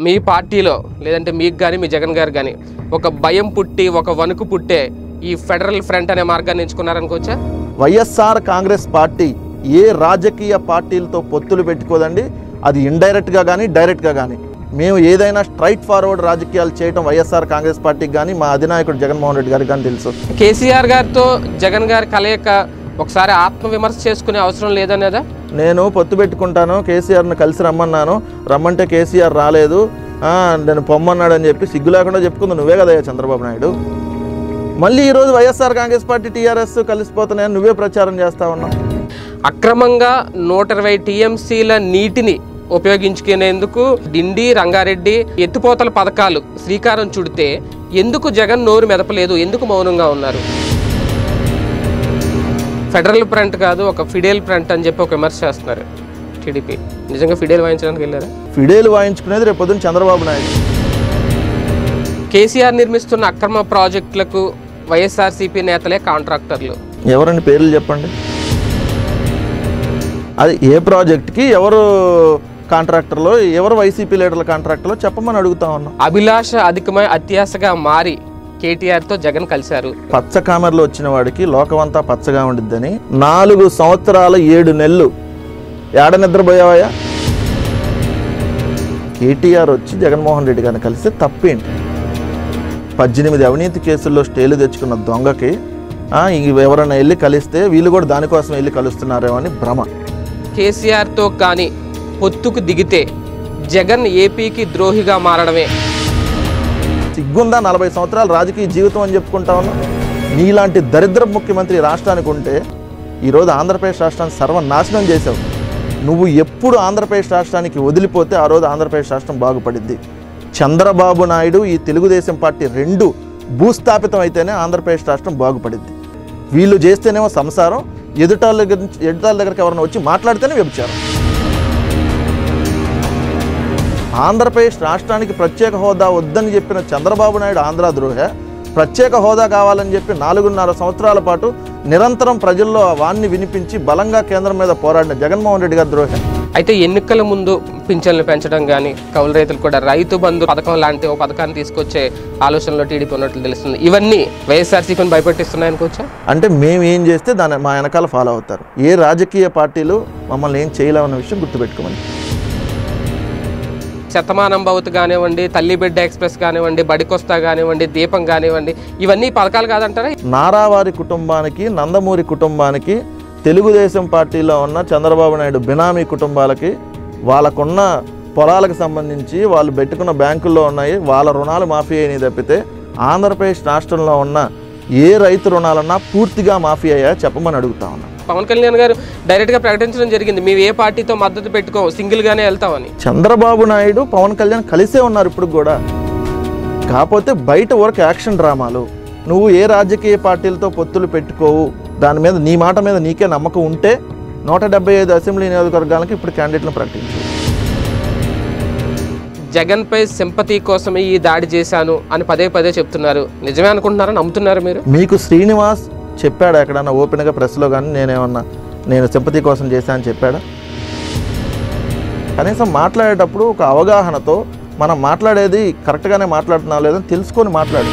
మీ పార్టీలో లేదంటే మీకు కానీ మీ జగన్ గారు కానీ ఒక భయం పుట్టి ఒక వణుకు పుట్టే ఈ ఫెడరల్ ఫ్రంట్ అనే మార్గాన్ని ఎంచుకున్నారనుకోవచ్చా? వైఎస్ఆర్ కాంగ్రెస్ పార్టీ ఏ రాజకీయ పార్టీలతో పొత్తులు పెట్టుకోదండి. అది ఇండైరెక్ట్గా కానీ డైరెక్ట్గా కానీ మేము ఏదైనా స్ట్రైట్ ఫార్వర్డ్ రాజకీయాలు చేయడం వైఎస్ఆర్ కాంగ్రెస్ పార్టీకి కానీ మా అధినాయకుడు జగన్మోహన్ రెడ్డి గారికి కానీ తెలుసు. కేసీఆర్ గారితో జగన్ గారి కలయిక ఒకసారి ఆత్మవిమర్శ చేసుకునే అవసరం లేదనేదా? నేను పొత్తు పెట్టుకుంటాను, కేసీఆర్ని కలిసి రమ్మన్నాను, రమ్మంటే కేసీఆర్ రాలేదు, నేను పొమ్మన్నాడు అని చెప్పి సిగ్గు లేకుండా చెప్పుకుంది నువ్వే కదా చంద్రబాబు నాయుడు. మళ్ళీ ఈరోజు వైఎస్ఆర్ కాంగ్రెస్ పార్టీ టీఆర్ఎస్ కలిసిపోతున్నాయని నువ్వే ప్రచారం చేస్తా ఉన్నావు. అక్రమంగా 120 టీఎంసీల నీటిని ఉపయోగించుకునేందుకు డిండి రంగారెడ్డి ఎత్తిపోతల పథకాలు శ్రీకారం చుడితే ఎందుకు జగన్ నోరు మెదపలేదు? ఎందుకు మౌనంగా ఉన్నారు? ఫెడరల్ ఫ్రంట్ కాదు ఒక ఫిడేల్ ఫ్రంట్ అని చెప్పి ఒక విమర్శ చేస్తున్నారు టీడీపీ. నిజంగా ఫిడేల్ వాయించడానికి వెళ్ళారా? ఫిడేల్ వాయించుకునేది రేపు పొద్దున్న చంద్రబాబు నాయుడు. కేసీఆర్ నిర్మిస్తున్న అక్రమ ప్రాజెక్టులకు వైఎస్ఆర్సీపీ నేతలే కాంట్రాక్టర్లు. ఎవరండి పేర్లు చెప్పండి. అది ఏ ప్రాజెక్ట్కి ఎవరు కాంట్రాక్టర్లో, ఎవరు వైసీపీ లీడర్ల కాంట్రాక్టర్లో చెప్పమని అడుగుతా ఉన్నాం. అభిలాష అధికమై అత్యాశగా మారి కేటీఆర్తో జగన్ కలిశారు. పచ్చ కామెర్లో వచ్చిన వాడికి లోకమంతా పచ్చగా ఉండిద్దని 4 సంవత్సరాల 7 నెలలు ఏడ నిద్రపోయావయ్యా? కేటీఆర్ వచ్చి జగన్మోహన్ రెడ్డి గారిని కలిస్తే తప్పేంటి? 18 అవినీతి కేసుల్లో స్టేలు తెచ్చుకున్న దొంగకి ఎవరైనా వెళ్ళి కలిస్తే వీళ్ళు కూడా దానికోసం వెళ్ళి కలుస్తున్నారేమో అని భ్రమ. కేసీఆర్తో కానీ పొత్తుకు దిగితే జగన్ ఏపీకి ద్రోహిగా మారడమే. సిగ్గుందా 40 సంవత్సరాల రాజకీయ జీవితం అని చెప్పుకుంటా ఉన్నా? నీలాంటి దరిద్ర ముఖ్యమంత్రి రాష్ట్రానికి ఉంటే ఈరోజు ఆంధ్రప్రదేశ్ రాష్ట్రాన్ని సర్వనాశనం చేశావు. నువ్వు ఎప్పుడు ఆంధ్రప్రదేశ్ రాష్ట్రానికి వదిలిపోతే ఆ రోజు ఆంధ్రప్రదేశ్ రాష్ట్రం బాగుపడిద్ది. చంద్రబాబు నాయుడు ఈ తెలుగుదేశం పార్టీ 2 భూస్థాపితం అయితేనే ఆంధ్రప్రదేశ్ రాష్ట్రం బాగుపడిద్ది. వీళ్ళు చేస్తేనేమో సంసారం, ఎదుటాళ్ళ దగ్గరికి ఎవరైనా వచ్చి మాట్లాడితేనే వ్యభిచారం. ఆంధ్రప్రదేశ్ రాష్ట్రానికి ప్రత్యేక హోదా వద్దని చెప్పిన చంద్రబాబు నాయుడు ఆంధ్ర ద్రోహ, ప్రత్యేక హోదా కావాలని చెప్పి 4.5 సంవత్సరాల పాటు నిరంతరం ప్రజల్లో వాన్ని వినిపించి బలంగా కేంద్రం మీద పోరాడిన జగన్మోహన్ రెడ్డి గారి ద్రోహ. అయితే ఎన్నికల ముందు పింఛన్లు పెంచడం కానీ కౌలు రైతులు కూడా రైతు బంధు పథకం లాంటి ఒక పథకాన్ని తీసుకొచ్చే ఆలోచనలో టీడీపీ ఉన్నట్లు తెలుస్తుంది. ఇవన్నీ వైఎస్ఆర్సీపీని భయపెట్టిస్తున్నాయనుకోవచ్చా? అంటే మేము ఏం చేస్తే దాన్ని మా వెనకాల ఫాలో అవుతారు. ఏ రాజకీయ పార్టీలు మమ్మల్ని ఏం చేయలేమన్న విషయం గుర్తుపెట్టుకోమని. శతమానం భవత్ కానివ్వండి, తల్లి బిడ్డ ఎక్స్ప్రెస్ కానివ్వండి, బడికొస్తా కానివ్వండి, దీపం కానివ్వండి, ఇవన్నీ పథకాలు కాదంటారా? నారావారి కుటుంబానికి, నందమూరి కుటుంబానికి, తెలుగుదేశం పార్టీలో ఉన్న చంద్రబాబు నాయుడు బినామీ కుటుంబాలకి వాళ్ళకున్న పొలాలకు సంబంధించి వాళ్ళు పెట్టుకున్న బ్యాంకుల్లో ఉన్నాయి, వాళ్ళ రుణాలు మాఫీ అయినాయి తప్పితే ఆంధ్రప్రదేశ్ రాష్ట్రంలో ఉన్న ఏ రైతు రుణాలన్నా పూర్తిగా మాఫీ అయ్యా చెప్పమని అడుగుతా ఉన్నా. పవన్ కళ్యాణ్ గారు డైరెక్ట్గా ప్రకటించడం జరిగింది, మేము ఏ పార్టీతో మద్దతు పెట్టుకోం, సింగిల్గానే వెళ్తామని. చంద్రబాబు నాయుడు పవన్ కళ్యాణ్ కలిసే ఉన్నారు ఇప్పుడు కూడా. కాకపోతే బయట వరకు యాక్షన్ డ్రామాలు. నువ్వు ఏ రాజకీయ పార్టీలతో పొత్తులు పెట్టుకోవు, దాని మీద నీ మాట మీద నీకే నమ్మకం ఉంటే 175 అసెంబ్లీ నియోజకవర్గాలకి ఇప్పుడు క్యాండిడేట్లను ప్రకటించు. జగన్పై సింపతి కోసమే ఈ దాడి చేశాను అని పదే చెప్తున్నారు. నిజమే అనుకుంటున్నారా? నమ్ముతున్నారు మీరు? మీకు శ్రీనివాస్ చెప్పాడా ఎక్కడన్నా ఓపెన్గా ప్రెస్లో కానీ నేను సింపతి కోసం చేశానని చెప్పాడా? కనీసం మాట్లాడేటప్పుడు ఒక అవగాహనతో మనం మాట్లాడేది కరెక్ట్గానే మాట్లాడుతున్నాం లేదని తెలుసుకొని మాట్లాడు.